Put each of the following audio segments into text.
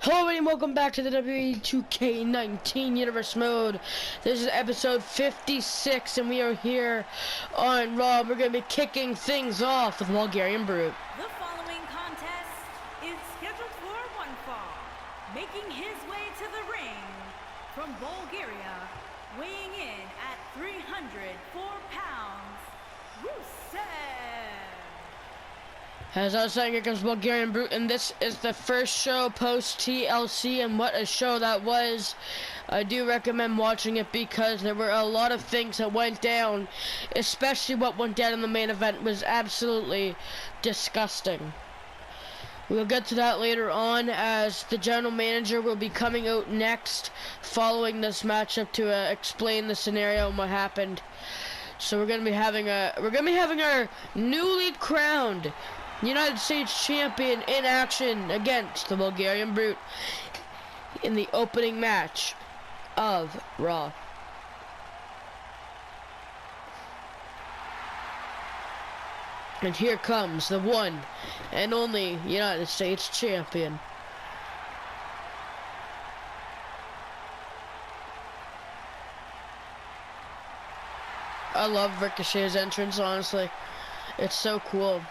Hello and welcome back to the WWE 2K19 Universe Mode. This is episode 56 and we are here on Raw. We're going to be kicking things off with Bulgarian Brute. The following contest is scheduled for one fall. Making his way to the ring from Bulgaria, weighing in at 304 pounds, Rusev. As I was saying, here comes Bulgarian Brute, and this is the first show post TLC, and what a show that was. I do recommend watching it because there were a lot of things that went down, especially what went down in the main event was absolutely disgusting. We'll get to that later on, as the general manager will be coming out next following this matchup to explain the scenario and what happened. So we're gonna be having our newly crowned United States Champion in action against the Bulgarian Brute in the opening match of Raw. And here comes the one and only United States Champion. I love Ricochet's entrance, honestly. It's so cool.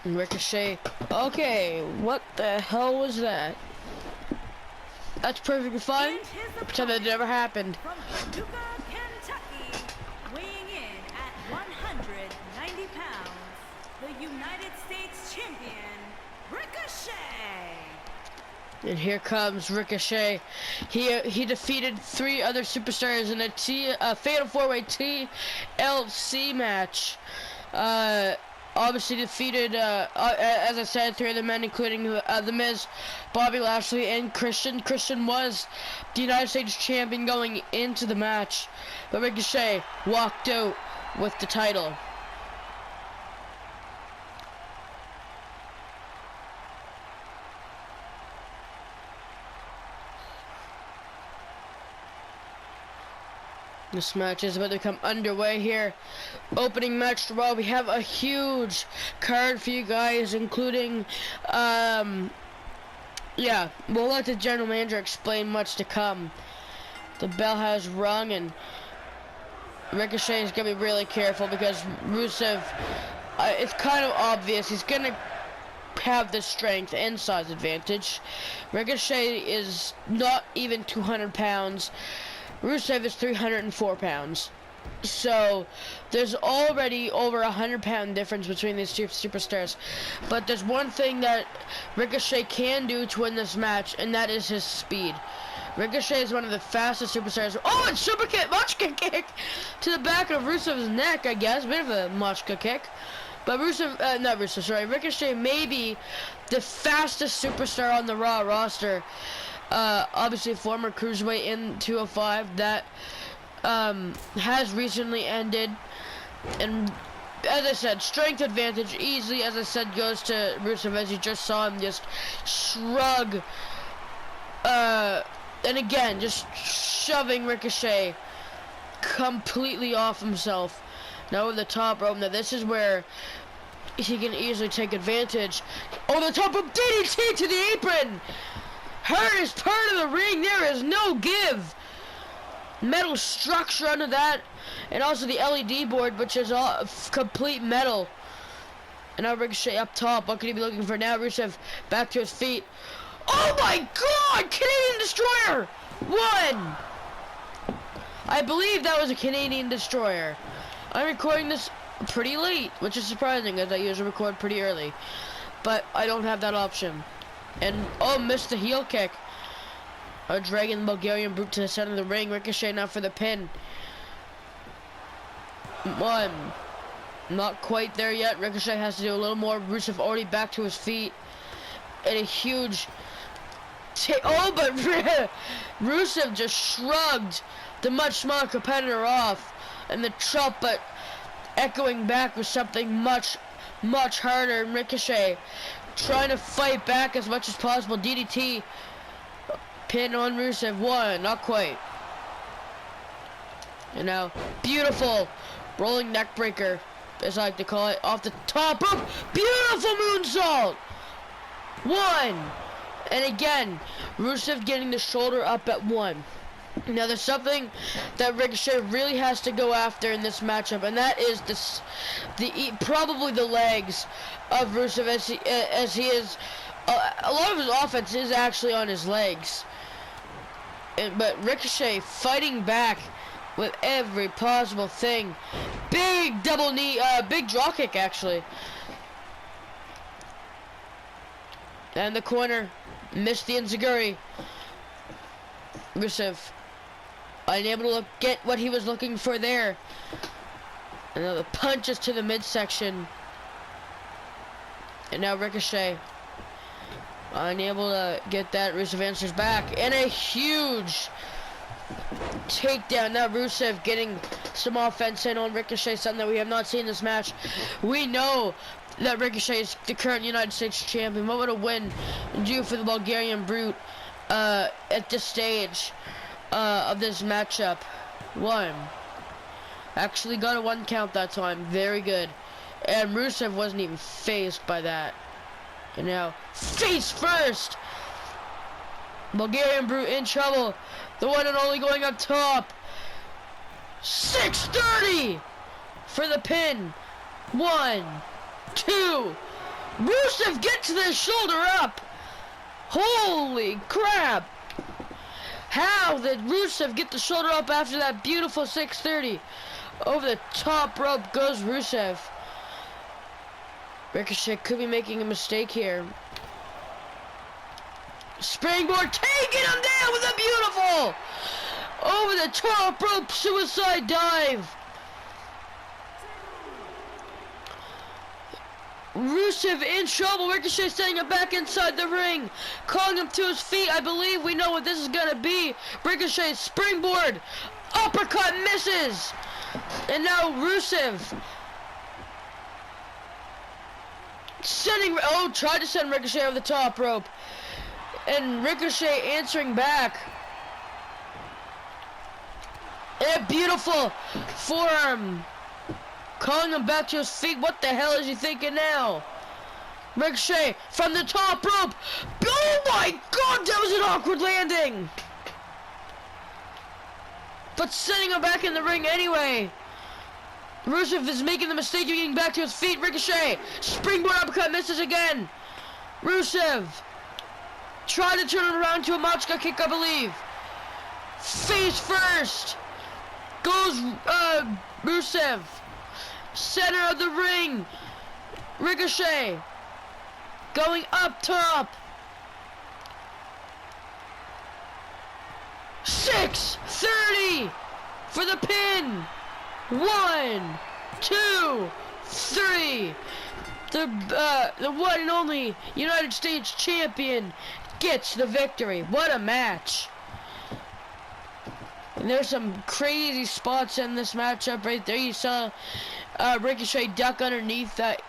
Ricochet. Okay, what the hell was that? That's perfectly fine. Pretend that never happened. From Paducah, Kentucky, weighing in at 190 pounds, the United States Champion, Ricochet. And here comes Ricochet. He defeated 3 other superstars in a Fatal 4-Way TLC match. Obviously defeated, as I said, 3 other men, including The Miz, Bobby Lashley, and Christian. Christian was the United States Champion going into the match, but Ricochet walked out with the title. This match is about to come underway here. Opening match to Raw. We have a huge card for you guys, including, yeah, we'll let the general manager explain what's to come. The bell has rung, and Ricochet is going to be really careful because Rusev, it's kind of obvious, he's going to have the strength and size advantage. Ricochet is not even 200 pounds. Rusev is 304 pounds. So there's already over 100-pound difference between these two superstars. But there's one thing that Ricochet can do to win this match, and that is his speed. Ricochet is one of the fastest superstars. Oh, and super kick, Machka kick to the back of Rusev's neck, I guess. Bit of a Machka kick. But Ricochet may be the fastest superstar on the Raw roster. Obviously former cruiserweight in 205 that has recently ended, and as I said, strength advantage easily, as I said, goes to Rusev, as you just saw him just shrug, and again just shoving Ricochet completely off himself. Now over the top rope. Now this is where he can easily take advantage. Over the top rope, DDT to the apron. Hardest part of the ring, there is no give. Metal structure under that, and also the LED board, which is all complete metal. And now Ricochet up top. What could he be looking for now? Rusev back to his feet. Oh my God! Canadian Destroyer! 1! I believe that was a Canadian Destroyer. I'm recording this pretty late, which is surprising, as I usually record pretty early. But I don't have that option. And, oh, missed the heel kick. Dragging the Bulgarian Brute to the center of the ring. Ricochet now for the pin. 1. Not quite there yet. Ricochet has to do a little more. Rusev already back to his feet. And a huge... oh, but Rusev just shrugged the much smaller competitor off. And the chop, but echoing back with something much, much harder. And Ricochet trying to fight back as much as possible. DDT. Pin on Rusev. 1. Not quite. And now, beautiful rolling neck breaker as I like to call it, off the top rope. Beautiful moonsault. 1. And again, Rusev getting the shoulder up at 1. Now there's something that Ricochet really has to go after in this matchup, and that is probably the legs of Rusev, as he is a lot of his offense is actually on his legs. But Ricochet fighting back with every possible thing. Big double knee, big draw kick actually. And the corner missed the enziguri. Rusev unable to get what he was looking for there. Another punches to the midsection. And now Ricochet unable to get that. Rusev answers back. And a huge takedown. Now Rusev getting some offense in on Ricochet, something that we have not seen in this match. We know that Ricochet is the current United States champion. What would a win do for the Bulgarian Brute at this stage of this matchup? 1. Actually got a 1 count that time. Very good. And Rusev wasn't even phased by that. And now, face first! Bulgarian Brute in trouble. The one and only going up top. 630 for the pin. 1, 2. Rusev gets the shoulder up. Holy crap. How did Rusev get the shoulder up after that beautiful 630? Over the top rope goes Rusev. Ricochet could be making a mistake here. Springboard, taking him down with a beautiful over the top rope suicide dive. Rusev in trouble. Ricochet setting him back inside the ring, calling him to his feet. I believe we know what this is gonna be. Ricochet springboard, uppercut misses, and now Rusev tried to send Ricochet over the top rope. And Ricochet answering back. And a beautiful forearm. Calling him back to his feet. What the hell is he thinking now? Ricochet from the top rope. Oh my god, that was an awkward landing. But sending him back in the ring anyway. Rusev is making the mistake of getting back to his feet. Ricochet, springboard uppercut, misses again. Rusev try to turn it around to a Machka kick, I believe. Face first goes Rusev. Center of the ring. Ricochet going up top. 630 for the pin. 1, 2, 3. The one and only United States champion gets the victory. What a match. And there's some crazy spots in this matchup right there. You saw Ricochet duck underneath that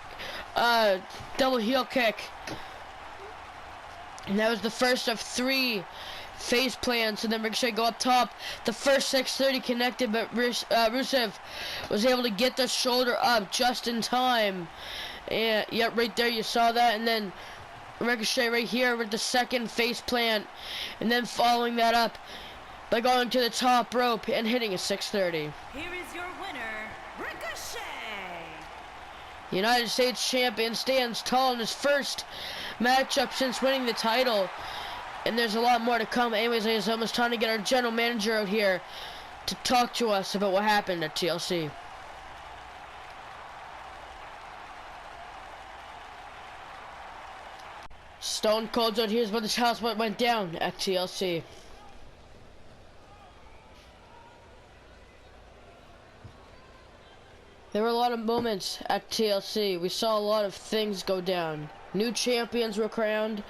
double heel kick. And that was the first of 3 face plants, and then Ricochet go up top. The first 630 connected, but Rusev was able to get the shoulder up just in time. And yeah, right there you saw that. And then Ricochet right here with the second face plant, and then following that up by going to the top rope and hitting a 630. Here is your winner, Ricochet. United States champion stands tall in his first matchup since winning the title. And there's a lot more to come. Anyways, it's almost time to get our general manager out here to talk to us about what happened at TLC. Stone Cold's out here about to tell us what went down at TLC. There were a lot of moments at TLC. We saw a lot of things go down. New champions were crowned.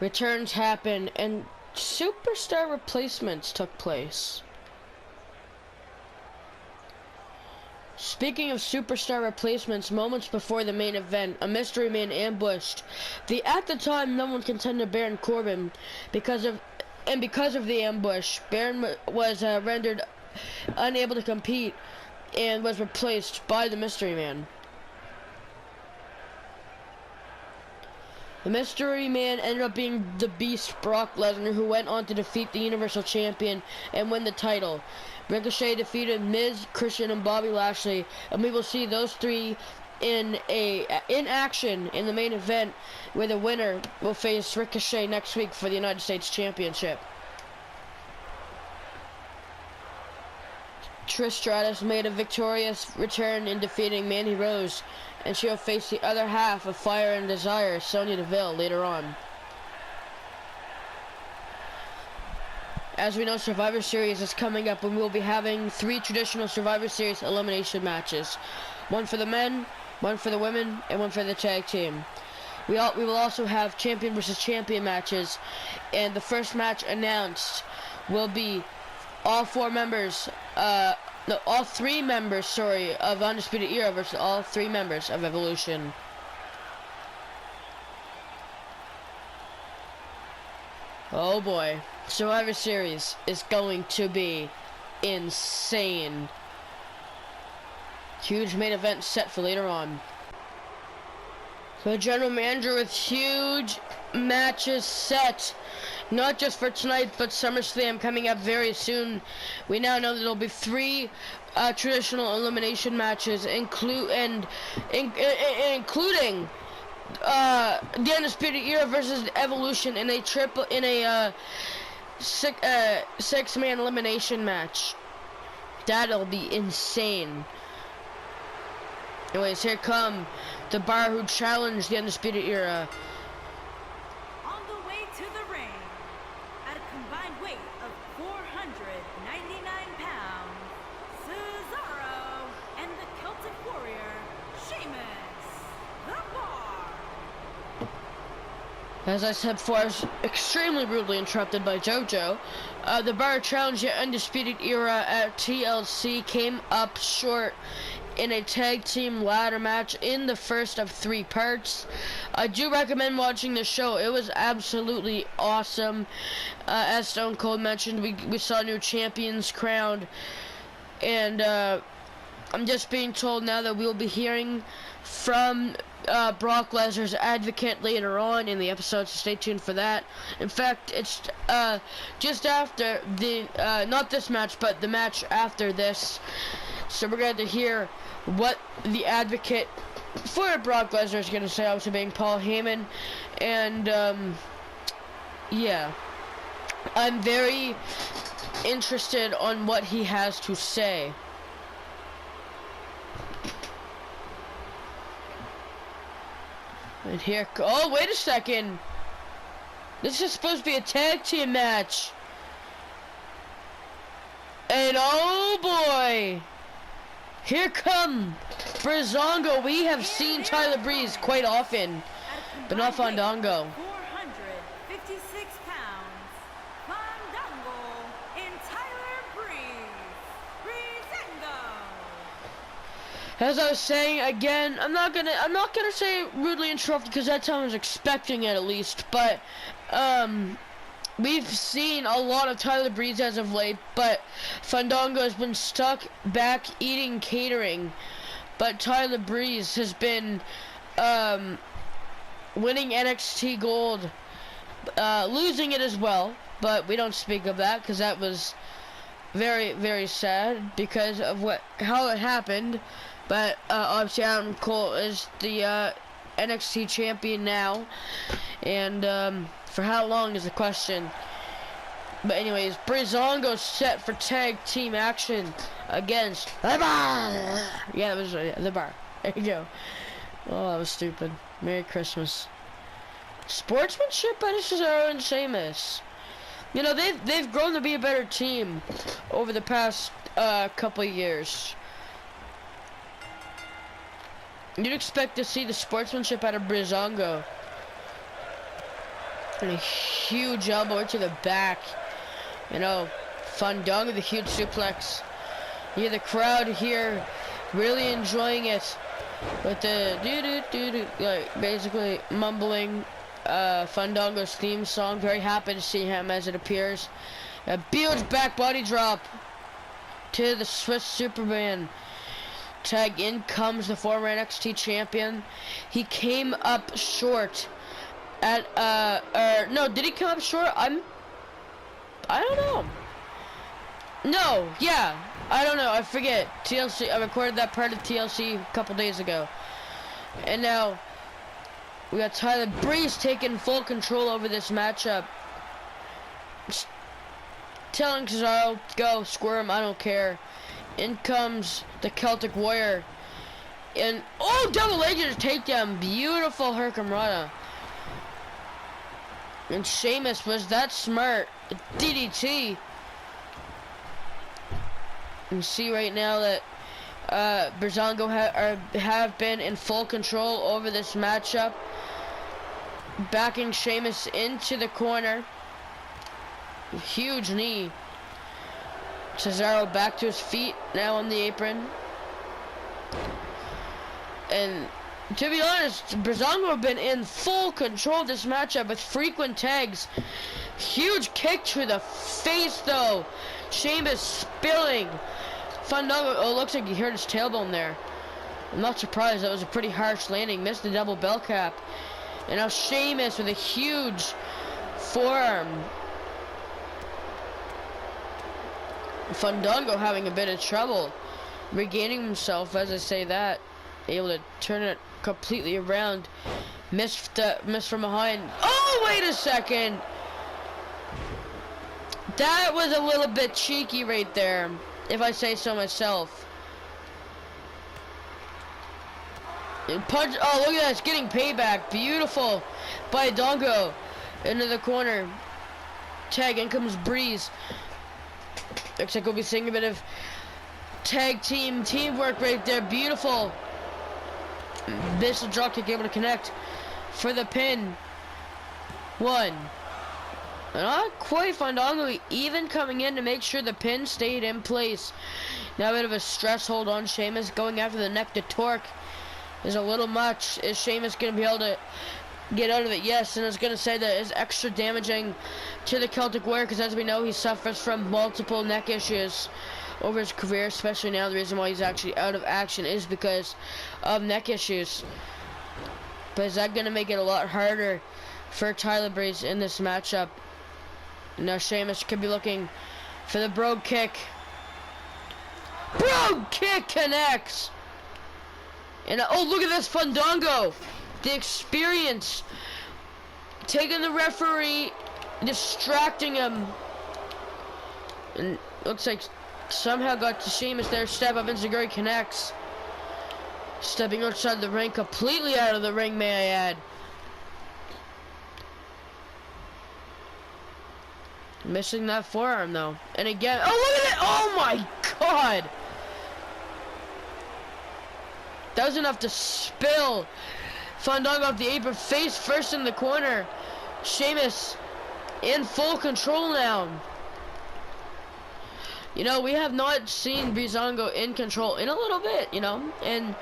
Returns happened, and superstar replacements took place. Speaking of superstar replacements, moments before the main event, a mystery man ambushed the at the time number 1 contender Baron Corbin. Because of the ambush, Baron was rendered unable to compete and was replaced by the mystery man. The mystery man ended up being the Beast Brock Lesnar, who went on to defeat the Universal Champion and win the title. Ricochet defeated Miz, Christian, and Bobby Lashley, and we will see those three in action in the main event, where the winner will face Ricochet next week for the United States Championship. Trish Stratus made a victorious return in defeating Mandy Rose, and she'll face the other half of Fire and Desire, Sonya Deville, later on. As we know, Survivor Series is coming up, and we'll be having 3 traditional Survivor Series elimination matches. One for the men, one for the women, and one for the tag team. We will also have champion versus champion matches, and the first match announced will be all 3 members, of Undisputed Era versus all 3 members of Evolution. Oh boy, Survivor Series is going to be insane. Huge main event set for later on. So general manager with huge matches set, not just for tonight, but SummerSlam coming up very soon. We now know that there'll be 3 traditional elimination matches, including the Undisputed Era versus Evolution in a 6-man elimination match. That'll be insane. Anyways, here come the Bar who challenged the Undisputed Era. On the way to the ring, at a combined weight of 499 pounds, Cesaro and the Celtic Warrior, Sheamus, the Bar. As I said before, I was extremely rudely interrupted by JoJo. The Bar challenged the Undisputed Era at TLC, came up short in a tag team ladder match in the first of 3 parts. I do recommend watching the show. It was absolutely awesome. As Stone Cold mentioned, we saw new champions crowned, and I'm just being told now that we'll be hearing from Brock Lesnar's advocate later on in the episode, so stay tuned for that. In fact, it's just after the not this match, but the match after this. So we're going to hear what the advocate for Brock Lesnar is going to say, obviously being Paul Heyman. And yeah, I'm very interested on what he has to say. And here, oh, wait a second. This is supposed to be a tag team match. And oh boy, here come Breezango. We have seen Tyler Breeze quite often, but not Fandango. 456 pounds, Fandango and Tyler Breeze. Breezango. As I was saying again, I'm not gonna say rudely interrupted because that's how I was expecting it at least, but we've seen a lot of Tyler Breeze as of late, but Fandango has been stuck back eating catering. But Tyler Breeze has been winning NXT Gold, losing it as well, but we don't speak of that because that was very, very sad because of how it happened. But obviously Adam Cole is the NXT champion now, and for how long is the question. But anyways, Breezango set for tag team action against the Bar. Yeah, that was the Bar. There you go. Oh, that was stupid. Merry Christmas. Sportsmanship by Cesaro and Sheamus. You know, they've grown to be a better team over the past couple of years. You'd expect to see the sportsmanship out of Breezango. And a huge elbow to the back. You know, Fandango with a huge suplex. Yeah, the crowd here really enjoying it. With the doo-doo-doo-doo, like basically mumbling Fandango's theme song. Very happy to see him as it appears. A huge back body drop to the Swiss Superman. Tag in comes the former NXT champion. He came up short at or no, did he come up short? I don't know. No, yeah, I don't know. I forget. TLC. I recorded that part of TLC a couple days ago, and now we got Tyler Breeze taking full control over this matchup. Just telling Cesaro, go squirm. I don't care. In comes the Celtic Warrior, and oh, double leg to takedown. Beautiful Hurricanrana. And Sheamus was that smart. DDT. You see right now that Breezango have been in full control over this matchup. Backing Sheamus into the corner. Huge knee. Cesaro back to his feet now on the apron. And to be honest, Breezango have been in full control of this matchup with frequent tags. Huge kick to the face though. Sheamus spilling. Fandango, oh, looks like he hurt his tailbone there. I'm not surprised, that was a pretty harsh landing. Missed the double bell cap. And now Sheamus with a huge forearm. Fandango having a bit of trouble regaining himself as I say that. Able to turn it completely around. Missed from behind. Oh, wait a second. That was a little bit cheeky right there, if I say so myself. And punch. Oh, look at that. It's getting payback. Beautiful by Dongo. Into the corner. Tag. In comes Breeze. Looks like we'll be seeing a bit of tag teamwork right there. Beautiful. Missile dropkick able to connect for the pin. One. Not quite. Fandango even coming in to make sure the pin stayed in place. Now a bit of a stress hold on Sheamus. Going after the neck to torque is a little much. Is Sheamus going to be able to get out of it? Yes, and I was going to say that is extra damaging to the Celtic Warrior because as we know he suffers from multiple neck issues over his career, especially now. The reason why he's actually out of action is because of neck issues. But is that going to make it a lot harder for Tyler Breeze in this matchup? Now Sheamus could be looking for the brogue kick. Brogue kick connects! And oh, look at this Fandango! The experience. Taking the referee, distracting him. And looks like somehow got to Sheamus there. Step up, Enziguri connects. Stepping outside the ring, completely out of the ring, may I add. Missing that forearm though. And again, oh look at it! Oh my god! That was enough to spill. Fandango off the apron, face first in the corner. Sheamus in full control now. You know, we have not seen Breezango in control in a little bit, you know, and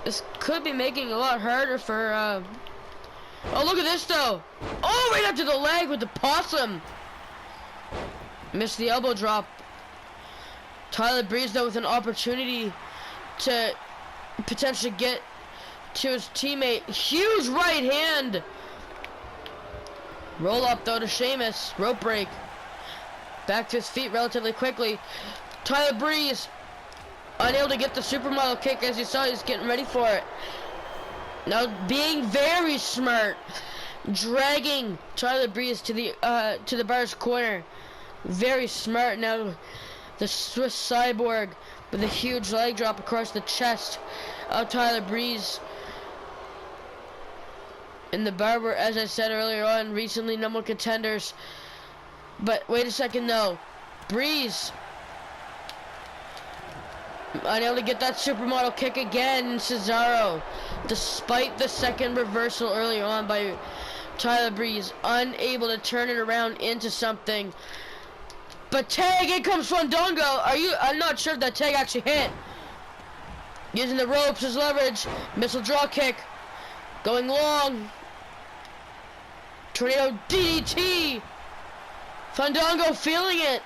this could be making it a lot harder for oh, look at this though. Oh, right up to the leg with the possum. Missed the elbow drop. Tyler Breeze though with an opportunity to potentially get to his teammate. Huge right hand. Roll up though to Sheamus. Rope break. Back to his feet relatively quickly. Tyler Breeze unable to get the supermodel kick. As you saw, he's getting ready for it. Now being very smart, dragging Tyler Breeze to the bar's corner. Very smart. Now the Swiss Cyborg with a huge leg drop across the chest of Tyler Breeze. And the bar were, as I said earlier on, recently number one contenders. But wait a second though. Breeze unable to get that supermodel kick again. Cesaro, despite the second reversal earlier on by Tyler Breeze, unable to turn it around into something. But tag, in comes Fandango. I'm not sure if that tag actually hit. Using the ropes as leverage. Missile draw kick. Going long. Tornado DDT. Fandango feeling it.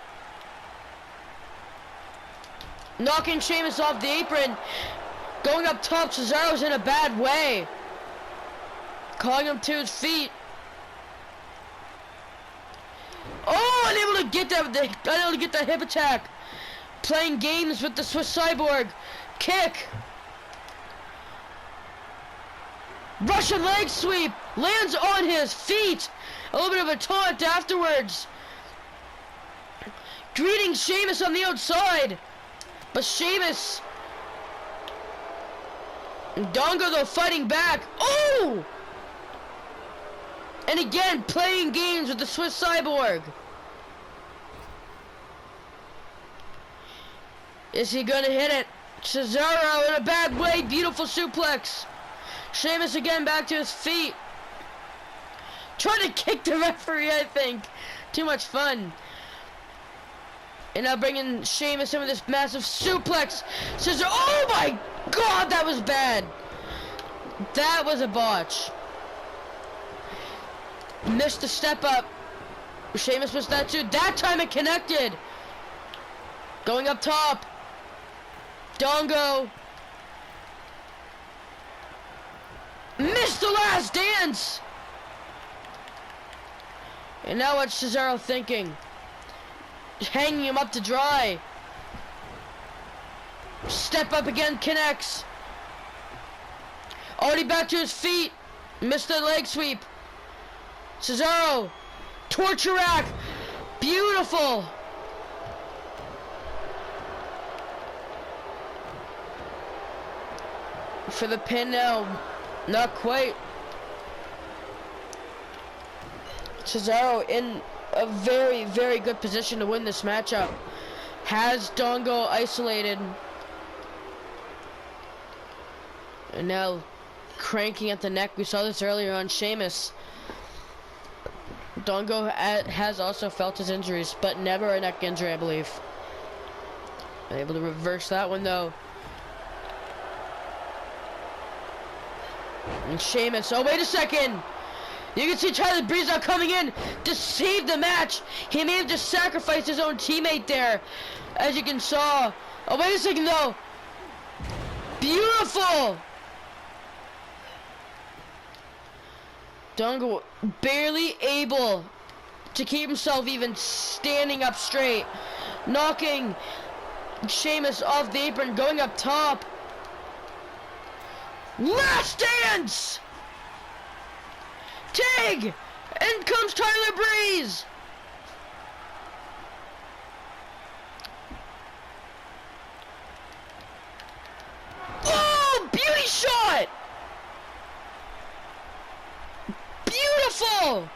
Knocking Sheamus off the apron. Going up top, Cesaro's in a bad way. calling him to his feet. Oh, unable to get that hip attack. Playing games with the Swiss Cyborg. Kick. Russian leg sweep. Lands on his feet. A little bit of a taunt afterwards. Greeting Sheamus on the outside. But Sheamus and Dongo though fighting back. Oh! And again playing games with the Swiss Cyborg. Is he gonna hit it? Cesaro in a bad way. Beautiful suplex. Sheamus again back to his feet. Trying to kick the referee, I think. Too much fun. And now bringing Sheamus in with this massive suplex. Cesaro, oh my God, that was bad. That was a botch. Missed the step up. Sheamus missed that too. That time it connected. Going up top. Dongo. Missed the last dance. And now what's Cesaro thinking? Hanging him up to dry. Step up again, connects. Already back to his feet. Missed the leg sweep. Cesaro. Torture rack. Beautiful. For the pin now. Not quite. Cesaro in a very, very good position to win this matchup. Has Dongo isolated. And now cranking at the neck. We saw this earlier on Sheamus. Dongo has also felt his injuries, but never a neck injury, I believe. Able to reverse that one though. And Sheamus, oh wait a second! You can see Tyler Breeze now coming in to save the match. He may have just sacrificed his own teammate there, as you can saw. Oh wait a second though. Beautiful! Dongo barely able to keep himself even standing up straight. Knocking Sheamus off the apron, going up top. Last dance! Tag! In comes Tyler Breeze! Oh! Beauty shot! Beautiful!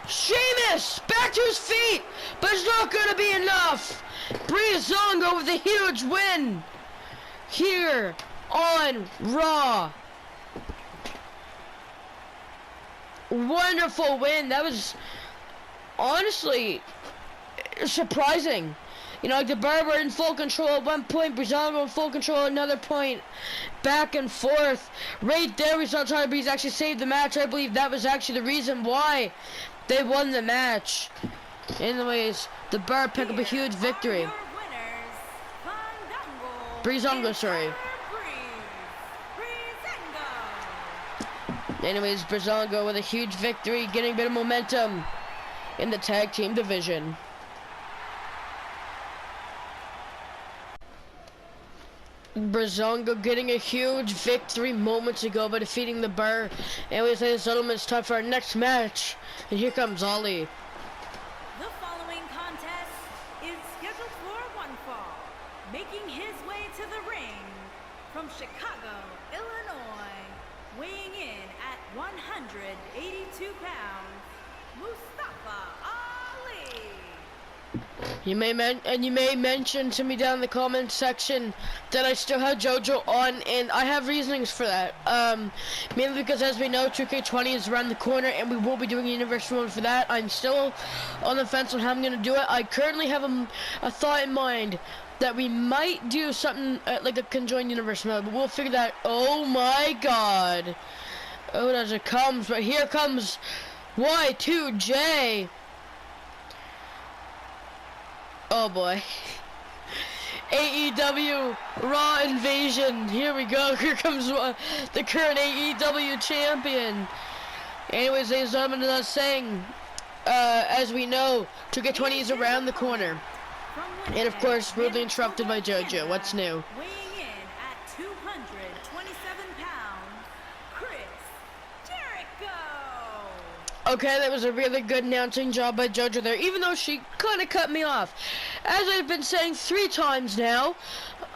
Sheamus back to his feet, but it's not gonna be enough. Breezango with a huge win here on Raw. Wonderful win. That was honestly surprising. You know, like the Barber in full control at one point, Breezango in full control at another point, back and forth. Right there we saw Tyler Breeze actually save the match. I believe that was actually the reason why they won the match. Anyways, the Bar picked up a huge victory. Breezango, sorry. Anyways, Breezango with a huge victory, getting a bit of momentum in the tag team division. Breezango getting a huge victory moments ago by defeating the Bar. Anyways, ladies and gentlemen, it's time for our next match. And here comes Ali. The following contest is scheduled for one fall. Making his way to the ring from Chicago, Illinois, weighing in at 182 pounds, Mustafa Ali. You may mention to me down in the comments section that I still have JoJo on, and I have reasonings for that. Mainly because, as we know, 2K20 is around the corner, and we will be doing a Universal Mode for that. I'm still on the fence on how I'm going to do it. I currently have a thought in mind that we might do something like a conjoined Universal Mode, but we'll figure that. Oh my God! Oh, as it comes, but here comes Y2J. Oh boy. AEW Raw Invasion. Here we go. Here comes the current AEW champion. Anyways, ladies and gentlemen, as I was saying, as we know, 2K20 is around the corner. And of course, rudely interrupted by JoJo. What's new? Weighing in at 227 pounds, Chris Jericho. Okay, that was a really good announcing job by JoJo there, even though she kind of cut me off. As I've been saying 3 times now,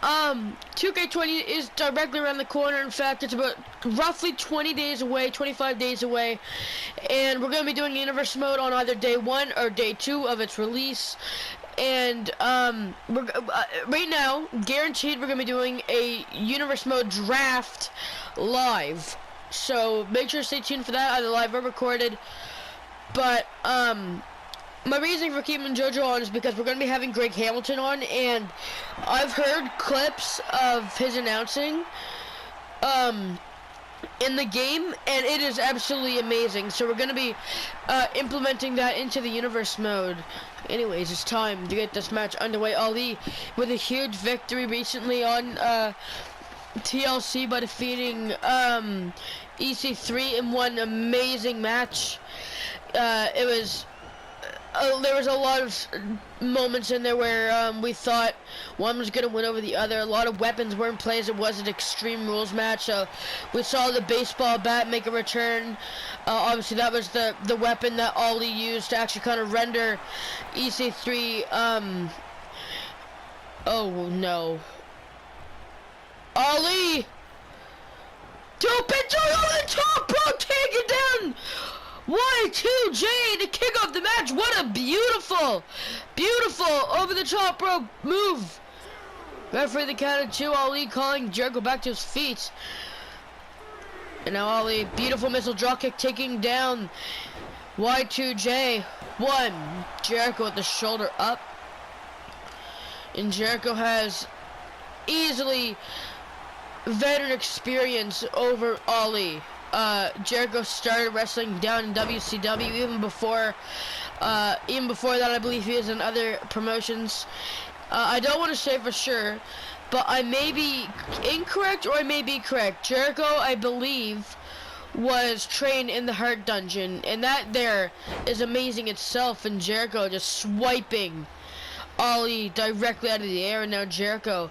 2K20 is directly around the corner. In fact, it's about roughly 20 days away, 25 days away. And we're going to be doing Universe Mode on either day 1 or day 2 of its release. And right now, guaranteed, we're going to be doing a Universe Mode draft live. So make sure to stay tuned for that, either live or recorded. But my reason for keeping JoJo on is because we're going to be having Greg Hamilton on, and I've heard clips of his announcing in the game, and it is absolutely amazing. So we're going to be implementing that into the Universe Mode. Anyways, it's time to get this match underway. Ali with a huge victory recently on TLC by defeating EC3 in one amazing match. It was there was a lot of moments in there where we thought one was going to win over the other. A lot of weapons were in place. It was an Extreme Rules match. So we saw the baseball bat make a return. Obviously, that was the weapon that Ali used to actually kind of render EC3. Oh, no. Ali! Dope it over the top, bro! Take it down! Y2J to kick off the match. What a beautiful, beautiful over the top rope move. Referee the count of 2. Ali calling Jericho back to his feet. And now Ali, beautiful missile drop kick, taking down Y2J. 1. Jericho with the shoulder up. And Jericho has easily veteran experience over Ali. Jericho started wrestling down in WCW even before that. I believe he was in other promotions. I don't want to say for sure, but I may be incorrect or I may be correct. Jericho, I believe, was trained in the Heart Dungeon, and that there is amazing itself. And Jericho just swiping Ali directly out of the air, and now Jericho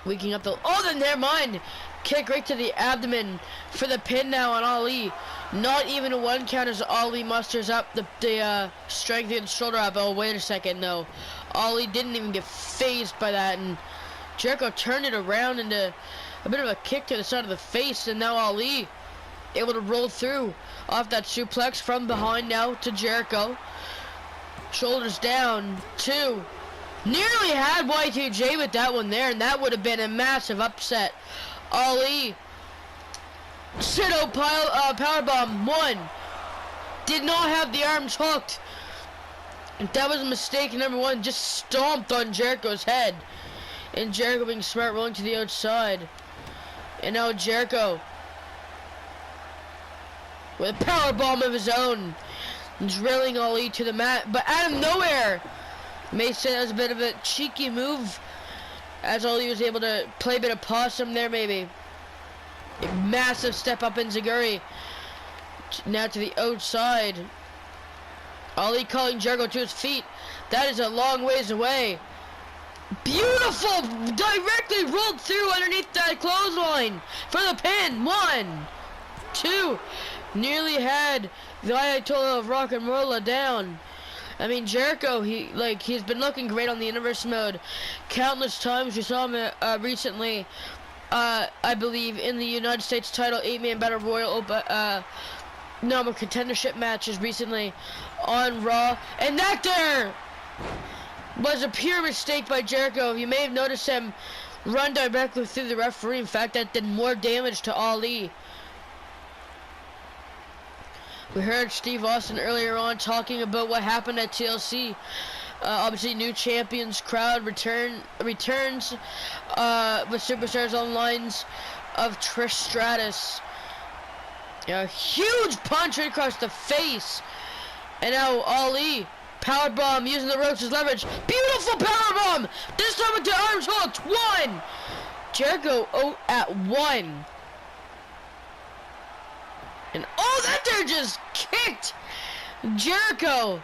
waking up the. Oh, then never mind. Kick right to the abdomen for the pin now on Ali. Not even a 1 count as Ali musters up the strength and shoulder up. Oh, wait a second, no. Ali didn't even get phased by that, and Jericho turned it around into a bit of a kick to the side of the face, and now Ali able to roll through off that suplex from behind now to Jericho. Shoulders down, 2. Nearly had Y2J with that one there, and that would have been a massive upset. Ali, Sido powerbomb, 1. Did not have the arms hooked. That was a mistake. Number 1, just stomped on Jericho's head. And Jericho being smart, rolling to the outside. And now Jericho with a powerbomb of his own, drilling Ali to the mat. But out of nowhere, may say that was a bit of a cheeky move, as Ali was able to play a bit of possum there, maybe. A massive step up in Zaguri. Now to the outside. Ali calling Jericho to his feet. That is a long ways away. Beautiful! Directly rolled through underneath that clothesline for the pin. 1, 2. Nearly had the Ayatollah of Rock and Roll down. I mean, Jericho, he's been looking great on the Universe Mode countless times. We saw him recently, I believe, in the United States title 8-man Battle Royal number contendership matches recently on Raw. And that there was a pure mistake by Jericho. You may have noticed him run directly through the referee. In fact, that did more damage to Ali. We heard Steve Austin earlier on talking about what happened at TLC. Obviously, new champions crowd returns with superstars on lines of Trish Stratus. A huge punch right across the face. And now Ali Power bomb using the ropes as leverage. Beautiful power bomb. This time with the arms hold. 1. Jericho at 1. And oh, that there just kicked Jericho.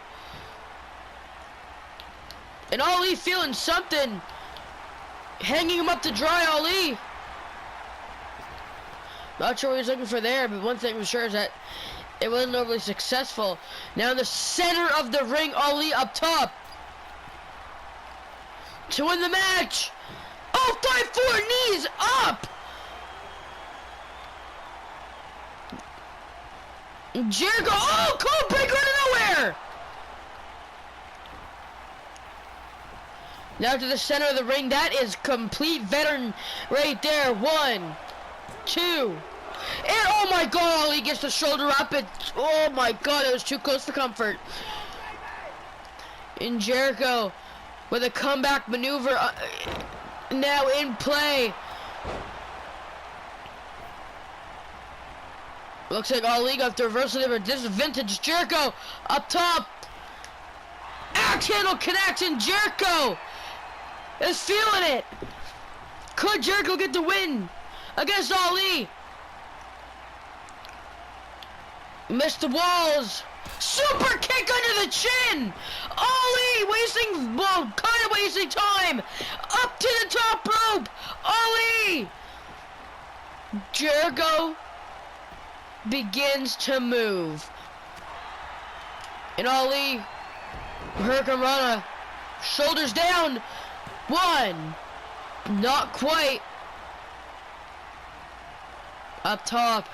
And Ali feeling something. Hanging him up to dry, Ali. Not sure what he's looking for there, but one thing for sure is that it wasn't overly successful. Now in the center of the ring, Ali up top. To win the match. Oh, 5-4, knees up. Jericho, oh, cold breaker out of nowhere. Now to the center of the ring. That is complete veteran right there. 1, 2. And oh my God, he gets the shoulder up. And oh my God, it was too close for comfort. And Jericho with a comeback maneuver now in play. Looks like Ali got the reversal there, but this is vintage Jericho up top. Axe handle connects, and Jericho is feeling it. Could Jericho get the win against Ali? Missed the walls. Super kick under the chin. Ali kind of wasting time. Up to the top rope. Ali. Jericho begins to move. And Ali, Hurricane Rana, shoulders down. 1, not quite. Up top.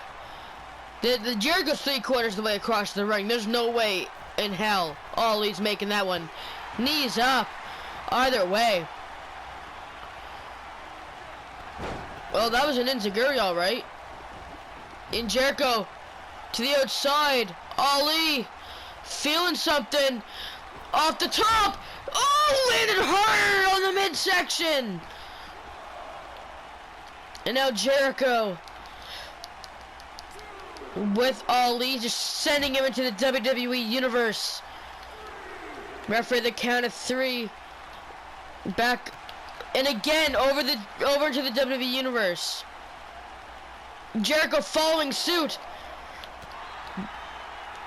The Jericho's 3/4 the way across the ring. There's no way in hell Ali's making that one. Knees up. Either way. Well, that was an enziguri, all right. In Jericho to the outside. Ali feeling something off the top. Oh, landed hard on the midsection. And now Jericho with Ali just sending him into the WWE universe. Referee the count of 3. Back and again over to the WWE universe. Jericho following suit.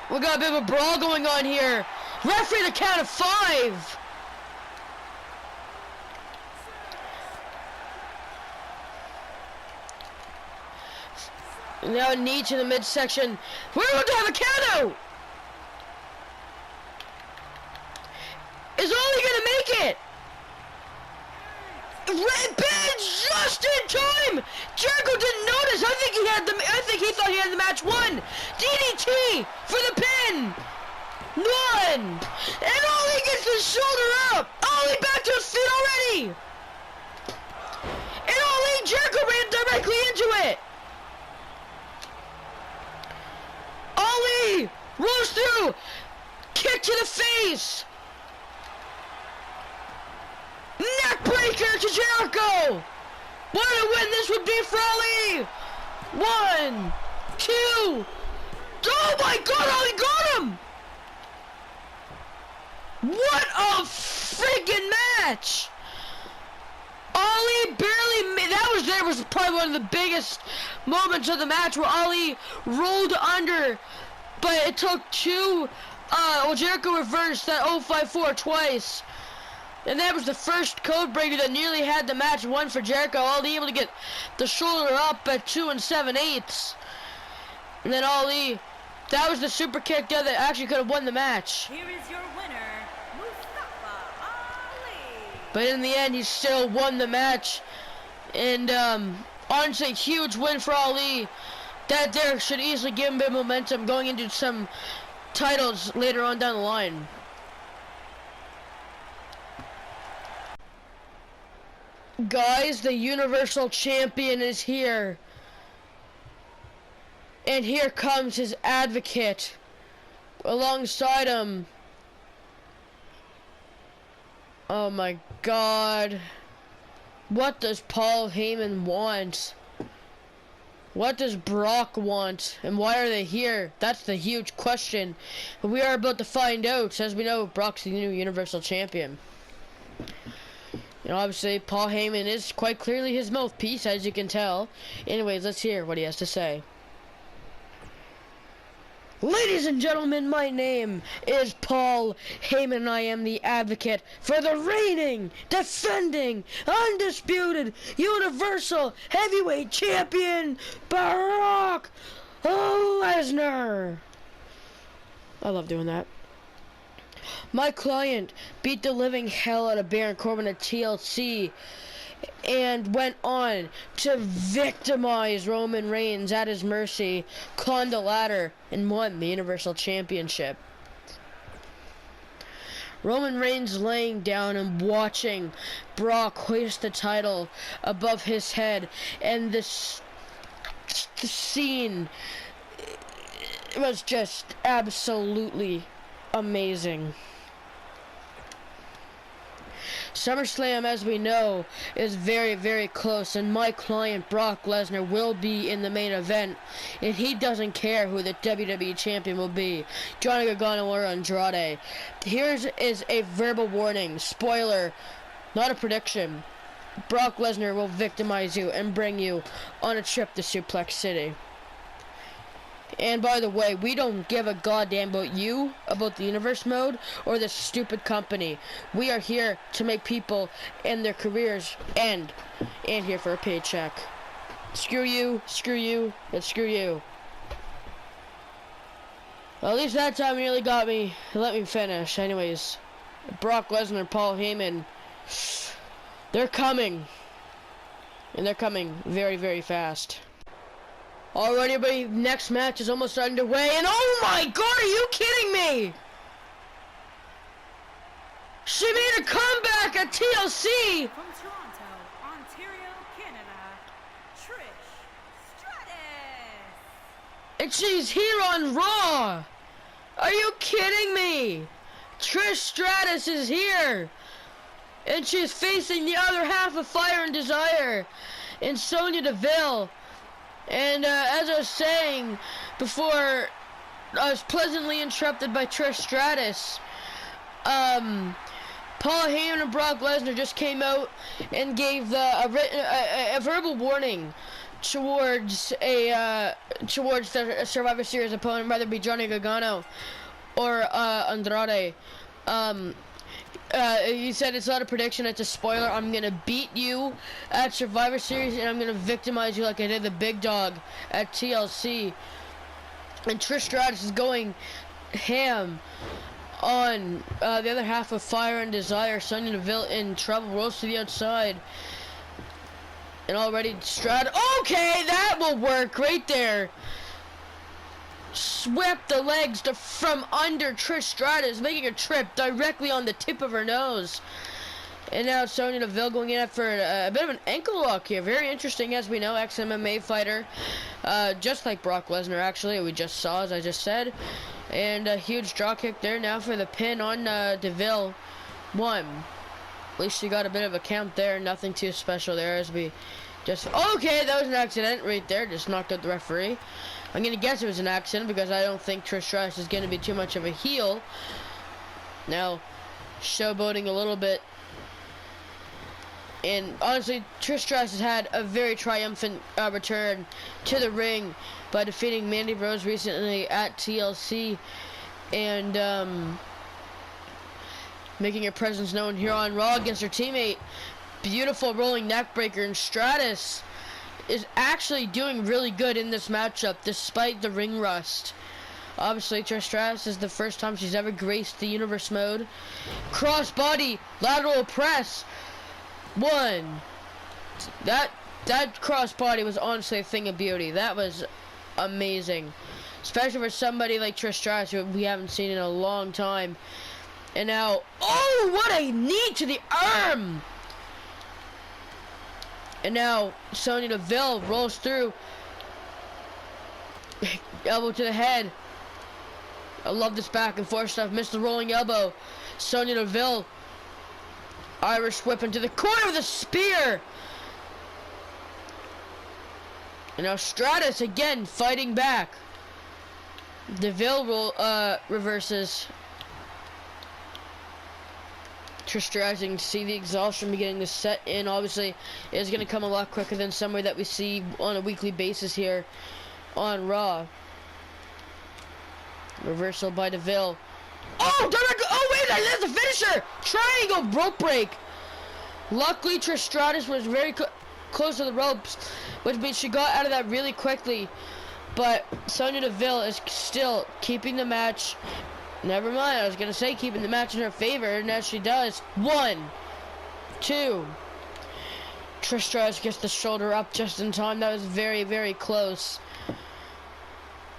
We got a bit of a brawl going on here. Referee the count of 5. Now a knee to the midsection. We're going to have a count out. Is Ali gonna make it? Red pin just in time. Jericho didn't notice. I think he thought he had the match won. DDT for the pin. 1. And Ali gets the shoulder up. Ali back to his feet already. And Ali, Jericho ran directly into it. Ali rolls through. Kick to the face. Neck breaker to Jericho. What a win this would be for Ali. 1, 2. Oh my God, Ali got him. What a friggin' match. Ali barely made, that was probably one of the biggest moments of the match where Ali rolled under, but it took 2, Jericho reversed that 054 twice. And that was the first code breaker that nearly had the match won for Jericho. Ali able to get the shoulder up at 2 7/8. And then Ali, that was the super kick there that actually could have won the match. Here is your winner, Mustafa Ali. But in the end, he still won the match. And honestly, huge win for Ali. That there should easily give him a bit of momentum going into some titles later on down the line. Guys, the Universal Champion is here. And here comes his advocate. Alongside him. Oh my God. What does Paul Heyman want? What does Brock want, and why are they here? That's the huge question. We are about to find out. As we know, Brock's the new Universal Champion. And obviously, Paul Heyman is quite clearly his mouthpiece, as you can tell. Anyways, let's hear what he has to say. Ladies and gentlemen, my name is Paul Heyman, and I am the advocate for the reigning, defending, undisputed, Universal Heavyweight Champion, Brock Lesnar. I love doing that. My client beat the living hell out of Baron Corbin at TLC and went on to victimize Roman Reigns at his mercy, climbed the ladder, and won the Universal Championship. Roman Reigns laying down and watching Brock hoist the title above his head, and the scene was just absolutely amazing. SummerSlam, as we know, is very, very close, and my client Brock Lesnar will be in the main event, and he doesn't care who the WWE Champion will be, Johnny Gargano or Andrade. Here is a verbal warning, spoiler, not a prediction. Brock Lesnar will victimize you and bring you on a trip to Suplex City. And by the way, we don't give a goddamn about you, about the universe mode, or this stupid company. We are here to make people and their careers end, and here for a paycheck. Screw you, and screw you. Well, at least that time you really got me. Let me finish. Anyways, Brock Lesnar, Paul Heyman, they're coming. And they're coming very, very fast. Alright, everybody, next match is almost underway, and oh my god, are you kidding me? She made a comeback at TLC! From Toronto, Ontario, Canada, Trish Stratus! And she's here on Raw! Are you kidding me? Trish Stratus is here! And she's facing the other half of Fire and Desire, and Sonya Deville. And as I was saying before, I was pleasantly interrupted by Trish Stratus. Paul Heyman and Brock Lesnar just came out and gave a verbal warning towards the Survivor Series opponent, whether it be Johnny Gargano or Andrade. He said it's not a prediction, it's a spoiler. I'm gonna beat you at Survivor Series, and I'm gonna victimize you like I did the big dog at TLC. And Trish Stratus is going ham on the other half of Fire and Desire. Sonya Deville in trouble, rolls to the outside. And already Stratus, okay, that will work right there. Swept the legs from under Trish Stratus, making a trip directly on the tip of her nose. And now Sonya Deville going in for a bit of an ankle lock here. Very interesting, as we know, ex-MMA fighter. Just like Brock Lesnar, actually, we just saw, as I just said. And a huge draw kick there now for the pin on Deville. 1. At least she got a bit of a count there. Nothing too special there, as we just... Okay, that was an accident right there. Just knocked out the referee. I'm going to guess it was an accident because I don't think Trish Stratus is going to be too much of a heel. Now, showboating a little bit. And honestly, Trish Stratus has had a very triumphant return to the ring by defeating Mandy Rose recently at TLC. And making her presence known here on Raw against her teammate. Beautiful rolling neck breaker, and Stratus is actually doing really good in this matchup despite the ring rust. Obviously, Trish Stratus is the first time she's ever graced the universe mode. Crossbody, lateral press. 1. That crossbody was honestly a thing of beauty. That was amazing, especially for somebody like Trish Stratus, who we haven't seen in a long time. And now, oh, what a knee to the arm! And now, Sonya Deville rolls through. Elbow to the head. I love this back and forth stuff. Missed the rolling elbow. Sonya Deville. Irish whip into the corner with a spear. And now Stratus again fighting back. DeVille reverses. Trish Stratus, you can see the exhaustion beginning to set in. Obviously, it's going to come a lot quicker than somebody that we see on a weekly basis here on Raw. Reversal by DeVille. Oh, wait, that's the finisher! Triangle rope break. Luckily, Trish Stratus was very close to the ropes, which means she got out of that really quickly. But Sonya Deville is still keeping the match. Never mind, I was going to say keeping the match in her favor, and as she does. 1, 2. Trish Stratus gets the shoulder up just in time. That was very, very close.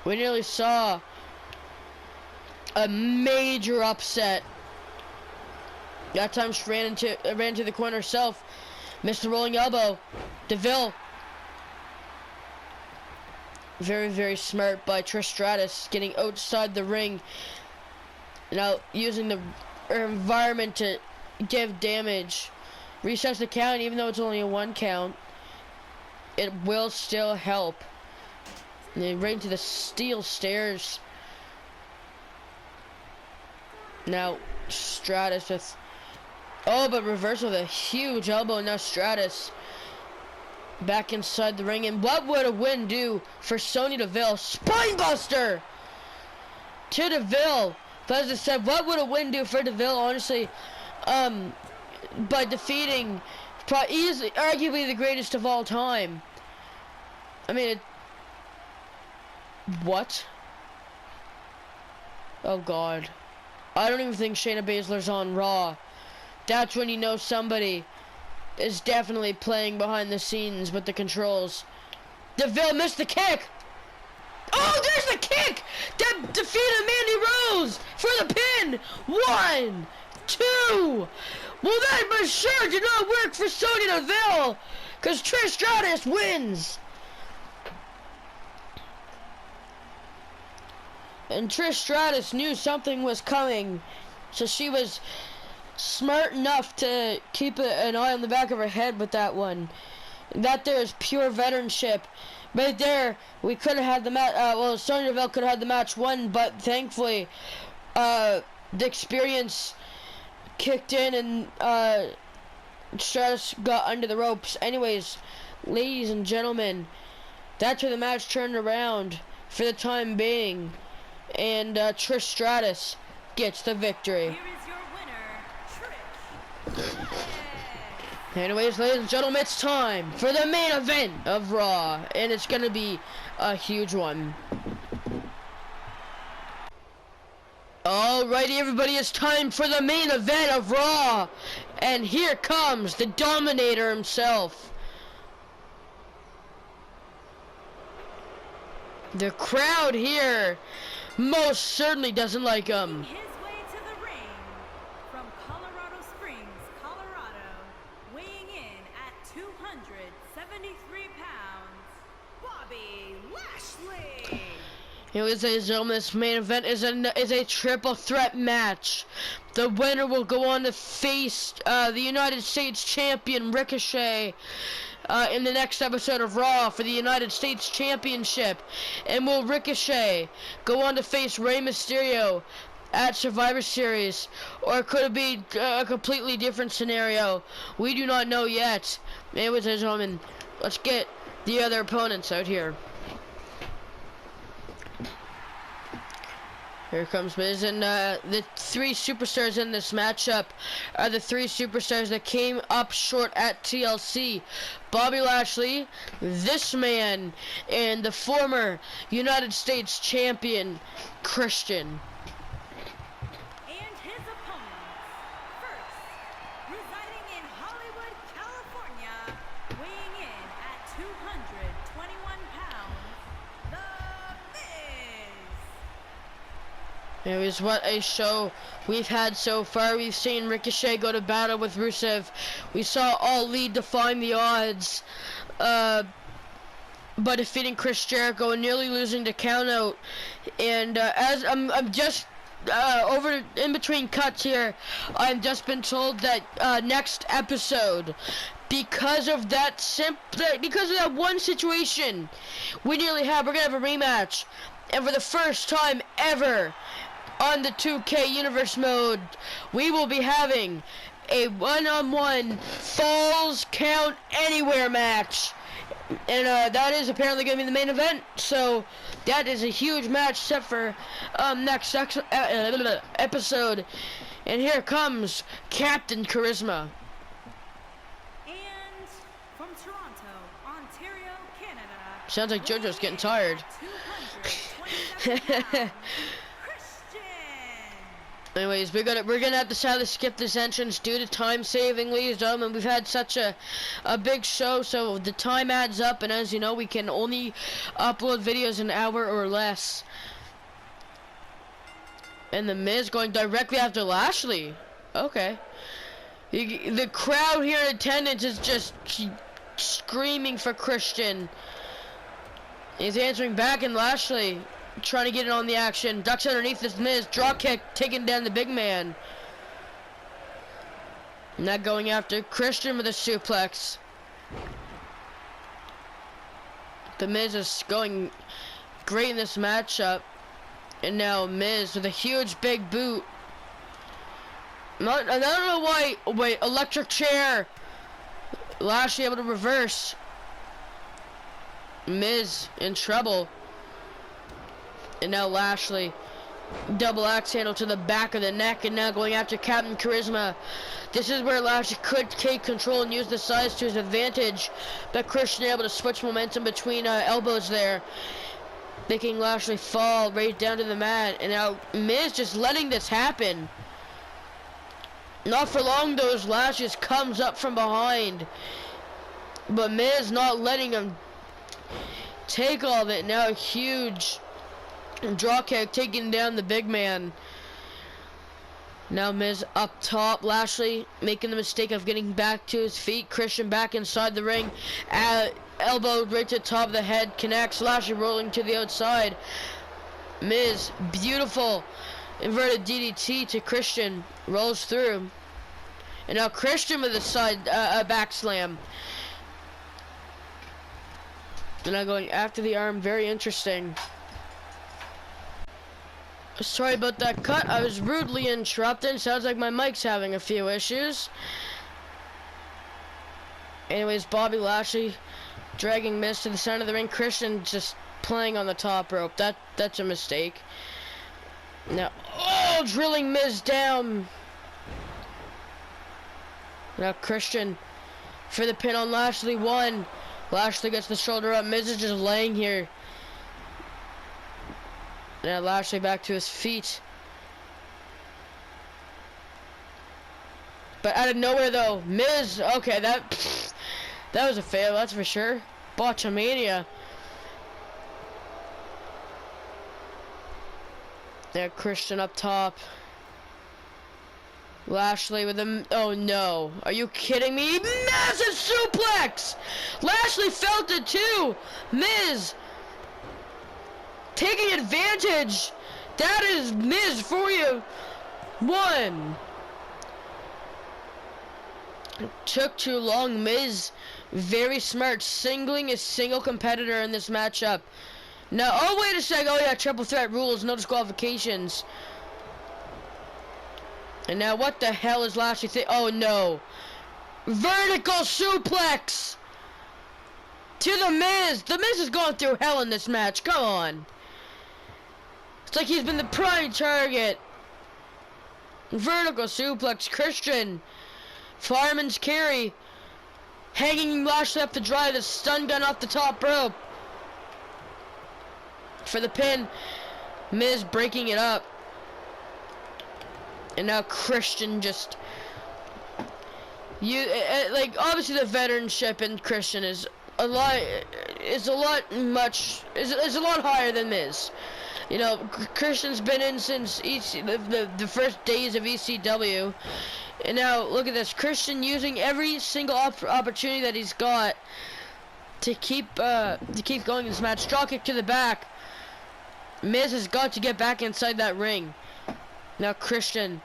We nearly saw a major upset. That time she ran to the corner herself. Missed the rolling elbow. DeVille. Very, very smart by Trish Stratus, getting outside the ring. Now using the environment to give damage. Resets the count, even though it's only a 1 count. It will still help. And then right into the steel stairs. Now Stratus with, but reversal with a huge elbow. Now Stratus back inside the ring, and what would a win do for Sonya Deville? Spinebuster to Deville. But as I said, what would a win do for Deville? Honestly, by defeating easily, arguably the greatest of all time. I mean, what? Oh God. I don't even think Shayna Baszler's on Raw. That's when you know somebody is definitely playing behind the scenes with the controls. DeVille missed the kick. Oh, there's the kick that defeated Mandy Rose for the pin. 1, 2. Well, that for sure did not work for Sonya Deville, because Trish Stratus wins. And Trish Stratus knew something was coming, so she was smart enough to keep an eye on the back of her head with that one. That there is pure veteranship. Right there, we could have had the match. Well, Sonya Deville could have had the match won, but thankfully, the experience kicked in and Stratus got under the ropes. Anyways, ladies and gentlemen, that's where the match turned around for the time being. And Trish Stratus gets the victory. Here is your winner, Trish. Anyways, ladies and gentlemen, it's time for the main event of Raw, and it's gonna be a huge one. Alrighty, everybody, it's time for the main event of Raw, and here comes the Dominator himself. The crowd here most certainly doesn't like him. His way to the ring from Colorado Springs, Colorado, weighing in at 273 pounds, Bobby Lashley. Ladies and gentlemen, this main event is a triple threat match. The winner will go on to face the United States champion Ricochet in the next episode of Raw for the United States Championship. And will Ricochet go on to face Rey Mysterio at Survivor Series? Or could it be a completely different scenario? We do not know yet. Anyways, ladies and gentlemen, let's get the other opponents out here. Here comes Miz, and the 3 superstars in this matchup are the 3 superstars that came up short at TLC. Bobby Lashley, this man, and the former United States champion, Christian. And his opponents, first, residing in Hollywood, California, weighing in at 221 pounds, The Miz. Anyways, what a show we've had so far. We've seen Ricochet go to battle with Rusev. We saw Ali defying the odds by defeating Chris Jericho and nearly losing the countout. And as I'm just over in between cuts here, I've just been told that next episode, because of that one situation we're gonna have a rematch, and for the first time ever on the 2K universe mode, we will be having a one-on-one falls count anywhere match, and that is apparently gonna be the main event. So that is a huge match set for next episode. And here comes Captain Charisma. And from Toronto, Ontario, Canada. Sounds like JoJo's getting tired. 227 pounds, Anyways, we're gonna have to sadly skip this entrance due to time saving, ladies and gentlemen. We've had such a big show, so the time adds up, and as you know, we can only upload videos an hour or less. And the Miz going directly after Lashley. Okay. The crowd here in attendance is just screaming for Christian. He's answering back, and Lashley trying to get it on the action. Ducks underneath this Miz. Drop kick, taking down the big man. Not going after Christian with a suplex. The Miz is going great in this matchup. And now Miz with a huge big boot. I don't know why. Wait, electric chair. Lashley able to reverse. Miz in trouble. And now Lashley, double axe handle to the back of the neck, and now going after Captain Charisma. This is where Lashley could take control and use the size to his advantage, but Christian able to switch momentum between elbows there, making Lashley fall right down to the mat. And now Miz just letting this happen. Not for long though, as Lashley just comes up from behind, but Miz not letting him take all of it. Now a huge draw kick taking down the big man. Now Miz up top. Lashley making the mistake of getting back to his feet. Christian back inside the ring. Elbow right to the top of the head. Connects. Lashley rolling to the outside. Miz, beautiful inverted DDT to Christian. Rolls through. And now Christian with a side back slam. And now going after the arm. Very interesting. Sorry about that cut. I was rudely interrupted. Sounds like my mic's having a few issues. Anyways, Bobby Lashley dragging Miz to the center of the ring. Christian just playing on the top rope. That's a mistake. Now, drilling Miz down. Now Christian for the pin on Lashley. One. Lashley gets the shoulder up. Miz is just laying here. Now Lashley back to his feet. But out of nowhere though, Miz, okay, that was a fail, that's for sure. Botchamania. There, Christian up top. Lashley with a, oh no, are you kidding me? Massive suplex! Lashley felt it too! Miz taking advantage. That is Miz for you. One. It took too long. Miz, very smart, singling a single competitor in this matchup. Now, oh wait a second. Oh yeah, triple threat rules, no disqualifications. And now what the hell is Lashley saying? Oh no. Vertical suplex to the Miz. The Miz has gone through hell in this match. Come on. It's like he's been the prime target. Vertical suplex. Christian. Fireman's carry. Hanging Lashley up to dry. The stun gun off the top rope. For the pin. Miz breaking it up. And now Christian just... like, obviously the veteranship in Christian is a lot higher than Miz. You know, Christian's been in since the first days of ECW, and now look at this. Christian using every single opportunity that he's got to keep going in this match. Draw kick to the back. Miz has got to get back inside that ring. Now Christian.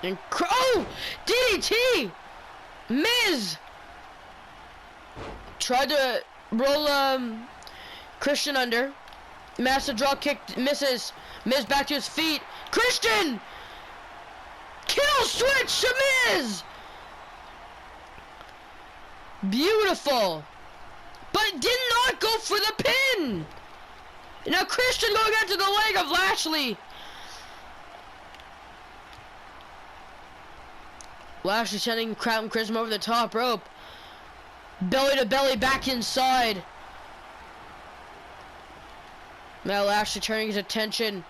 And oh! DDT! Miz! Tried to roll Christian under. Massive drop kick misses. Miz back to his feet. Christian! Kill switch to Miz! Beautiful. But did not go for the pin. Now Christian going into the leg of Lashley. Lashley sending Crown Charisma over the top rope. Belly to belly back inside. Now Lashley turning his attention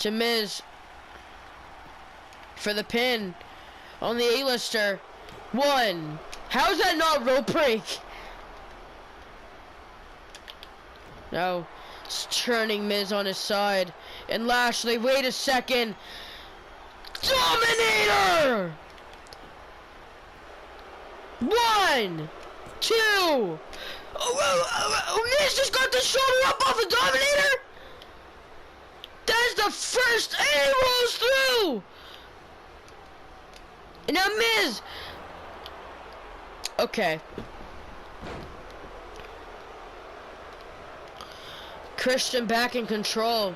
to Miz for the pin on the A-lister. 1. How is that not rope break? Now it's turning Miz on his side. And Lashley, wait a second. Dominator! 1, 2. Miz just got the shoulder up off the Dominator. That is the first. And he rolls through. And now Miz. Okay. Christian back in control.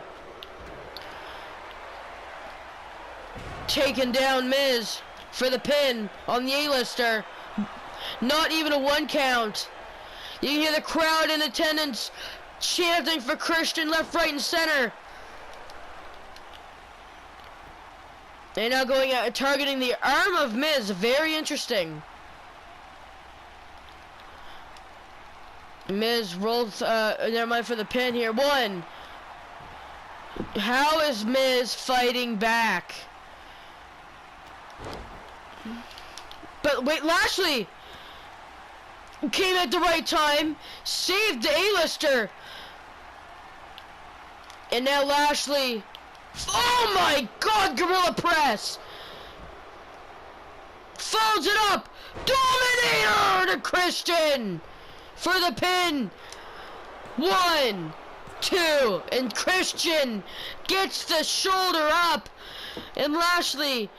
Taking down Miz for the pin on the A-lister. Not even a 1 count. You can hear the crowd in attendance chanting for Christian left, right, and center. They're now going out, targeting the arm of Miz. Very interesting. Miz rolls, never mind for the pin here. 1. How is Miz fighting back? But wait, Lashley came at the right time, saved the A-lister. And now Lashley, oh my God, Gorilla Press. Folds it up, Dominator to Christian for the pin. 1, 2, and Christian gets the shoulder up. And Lashley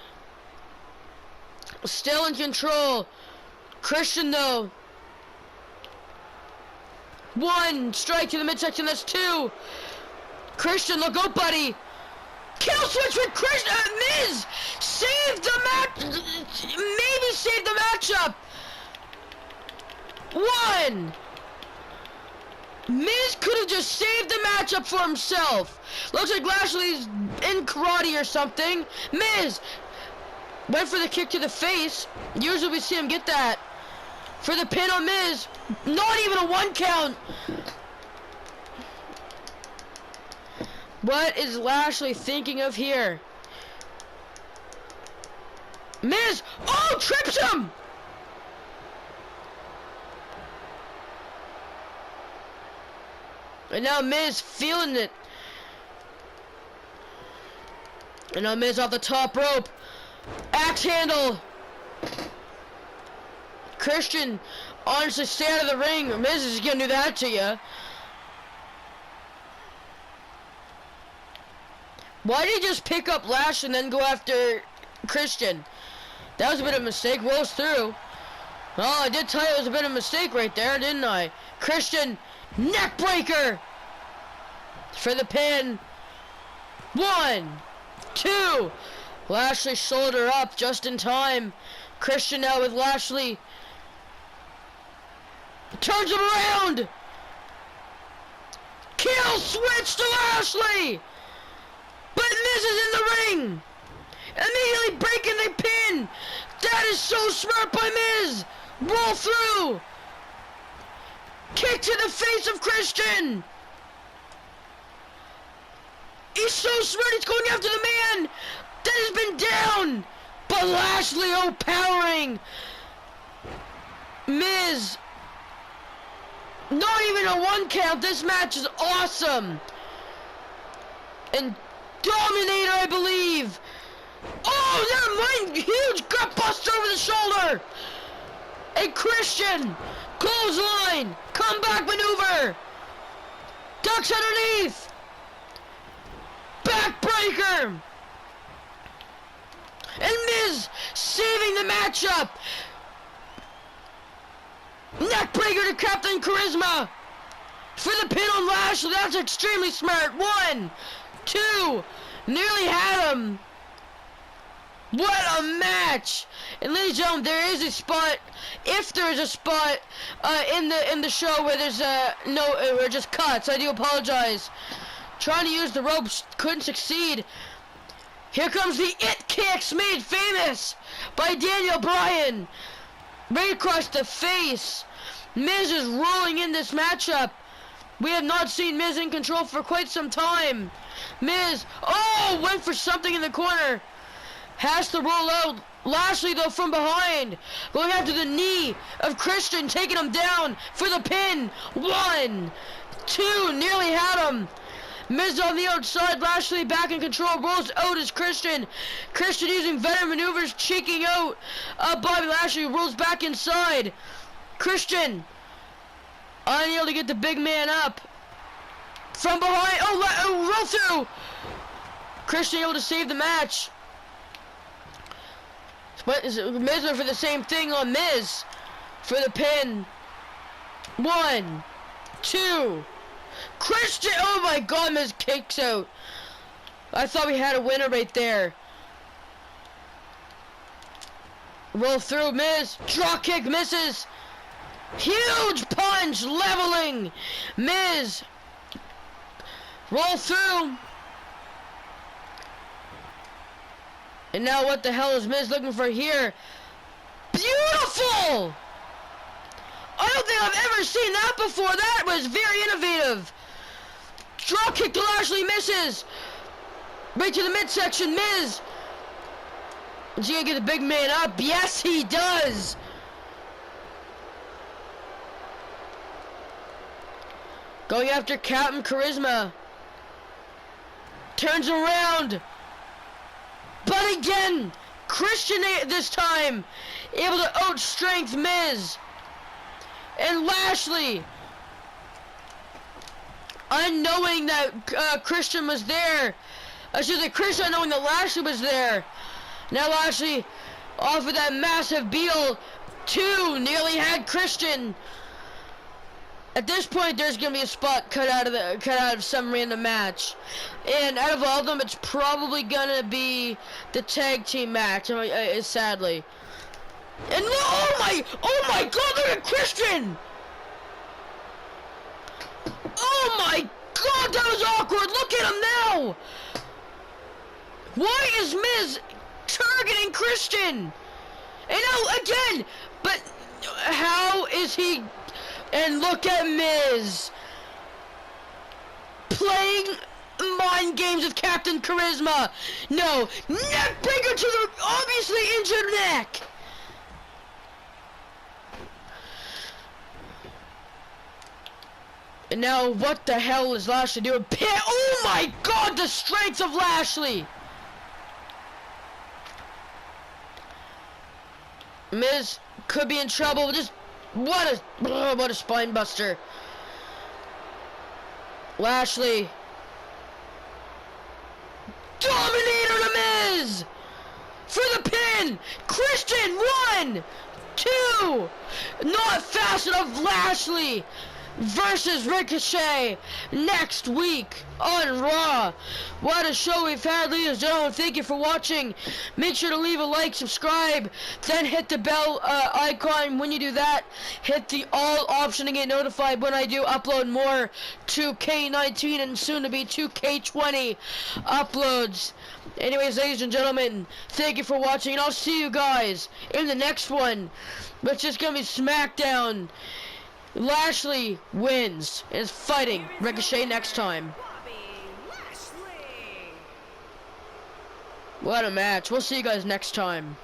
still in control. Christian though. 1 strike to the midsection, that's 2. Christian, look out, buddy. Kill switch with Christian. Miz saved the match. Maybe saved the matchup. 1. Miz could have just saved the matchup for himself. Looks like Lashley's in karate or something. Miz went for the kick to the face. Usually we see him get that. For the pin on Miz. Not even a 1 count. What is Lashley thinking of here? Miz. Oh, trips him. And now Miz feeling it. And now Miz off the top rope. Axe handle. Christian, honestly, stay out of the ring. Miz is gonna do that to you. Why did he just pick up Lash and then go after Christian? That was a bit of a mistake. Rolls through. Oh, I did tell you it was a bit of a mistake right there, didn't I? Christian, neck breaker for the pin. 1, 2. Lashley shoulder up just in time. Christian now with Lashley. Turns him around. Kill switch to Lashley. But Miz is in the ring. Immediately breaking the pin. That is so smart by Miz. Roll through. Kick to the face of Christian. He's so smart, he's going after the man that has been down. But Lashley overpowering Miz. Not even a 1 count. This match is awesome. And Dominator, I believe. Oh, never mind. Huge gut buster over the shoulder. And Christian, clothesline, comeback maneuver. Ducks underneath. Backbreaker. And Miz saving the matchup. Neckbreaker to Captain Charisma for the pin on Lashley. That's extremely smart. 1, 2, nearly had him. What a match! And ladies and gentlemen, there is a spot, if there is a spot in the show where there's where just cuts. I do apologize. Trying to use the ropes, couldn't succeed. Here comes the It Kicks made famous by Daniel Bryan. Right across the face. Miz is rolling in this matchup. We have not seen Miz in control for quite some time. Miz, went for something in the corner. Has to roll out. Lashley, though, from behind. Going after the knee of Christian, taking him down for the pin. 1, 2, nearly had him. Miz on the outside. Lashley back in control. Rolls out as Christian. Christian using veteran maneuvers, cheeking out Bobby Lashley. Rolls back inside. Christian unable to get the big man up. From behind. Roll through. Christian able to save the match. What is it? Miz for the same thing on Miz for the pin. 1, 2. Christian, oh my God, Miz kicks out. I thought we had a winner right there. Roll through, Miz. Drop kick misses. Huge punch, leveling. Miz. Roll through. And now what the hell is Miz looking for here? Beautiful! I don't think I've ever seen that before. That was very innovative. Drop kick to Lashley, misses. Right to the midsection, Miz. Is he gonna get the big man up? Yes, he does. Going after Captain Charisma. Turns around. But again, Christian this time able to outstrength Miz. And Lashley, unknowing that Christian was there. I should say Christian unknowing that Lashley was there. Now Lashley off of that massive Beal. 2 nearly had Christian. At this point, there's gonna be a spot cut out of some random match, and out of all of them, it's probably gonna be the tag team match. Sadly. And oh my God! Look at Christian! Oh my God, that was awkward. Look at him now. Why is Miz targeting Christian? And now again, but how is he? And look at Miz playing mind games with Captain Charisma. No, neckbreaker to the obviously injured neck. And now what the hell is Lashley doing? Oh my God, the strength of Lashley. Miz could be in trouble. Just what a spine buster. Lashley. Dominator to Miz for the pin. Christian 1, 2. Not fast enough. Lashley versus Ricochet next week on Raw. What a show we've had, ladies and gentlemen. Thank you for watching. Make sure to leave a like, subscribe, then hit the bell icon. When you do that, hit the all option to get notified when I do upload more 2K19 and soon to be 2K20 uploads. Anyways, ladies and gentlemen, thank you for watching, and I'll see you guys in the next one, which is gonna be SmackDown. Lashley wins and is fighting Ricochet next time. What a match. We'll see you guys next time.